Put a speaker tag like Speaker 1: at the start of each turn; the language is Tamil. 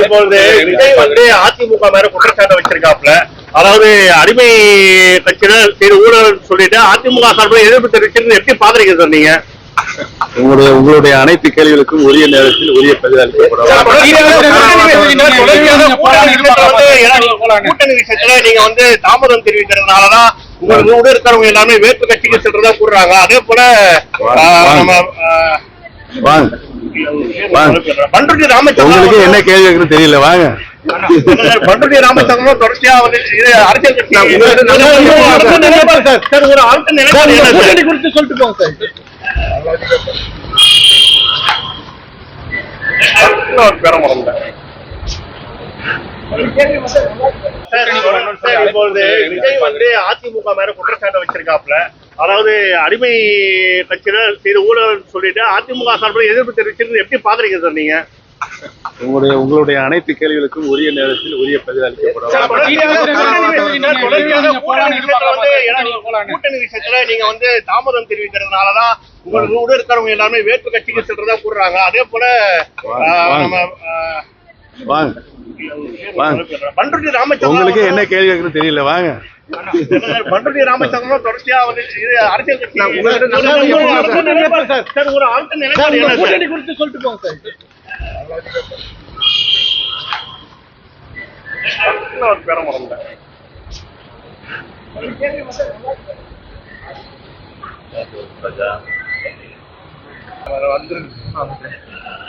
Speaker 1: இப்பொழுது விஜய் அதிமுக மேல குற்றச்சாட்டு வச்சிருக்காப்ல. அதாவது அடிமை கட்சியினர் செய்த ஊழல் சொல்லிட்டு அதிமுக சார்பில் எதிர்ப்பு தெரிவிச்சிருந்து எப்படி பாக்குறீங்க சார் நீங்க?
Speaker 2: உங்களுடைய அனைத்து கேள்விகளுக்கும் உரிய நேரத்தில் உரிய பதில் அளிக்கப்படும்.
Speaker 1: கூட்டணி விஷயத்துல நீங்க தாமதம் தெரிவிக்கிறதுனாலதான் உங்களோட இருக்கிறவங்க எல்லாமே வேட்பு கட்சிக்கு சென்றதா கூறுறாங்க. அதே போல பண்ருட்டி
Speaker 2: ராமச்சந்திரன் என்ன கேள்வி தெரியல, வாங்க.
Speaker 1: பண்ருட்டி ராமச்சந்திரன் தொடர்ச்சியா அரசியல் கட்சி ஒரு ஆழ்த்த நிலைப்பாடு குறித்து சொல்லிட்டு போங்க சார். இப்பொழுது விஜய் அதிமுக மேல குற்றச்சாட்டு வச்சிருக்காப்ல. அதாவது அடிமை கட்சியினர் செய்த ஊழல் சொல்லிட்டு அதிமுக சார்பில் எதிர்ப்பு தெரிவிச்சிருந்து எப்படி பாக்குறீங்க சார் நீங்க?
Speaker 2: உங்களுடைய அனைத்து கேள்விகளுக்கும் உரிய நேரத்தில் உரிய பதில் அளிக்கப்படும்.
Speaker 1: கூட்டணி விஷயத்துல நீங்க தாமதம் தெரிவிக்கிறதுனாலதான் உங்களோட இருக்கிறவங்க எல்லாமே வேட்பு கட்சிக்கு சென்றதா கூறுறாங்க. அதே போல பண்ருட்டி ராமச்சந்திரன்
Speaker 2: என்ன கேள்வி தெரியல, வாங்க.
Speaker 1: பண்ருட்டி ராமச்சந்திரன் தொடர்ச்சியா அரசியல் கட்சி ஒரு ஆழ்த்த நிலைப்பாடு குறித்து சொல்லிட்டு போங்க சார்.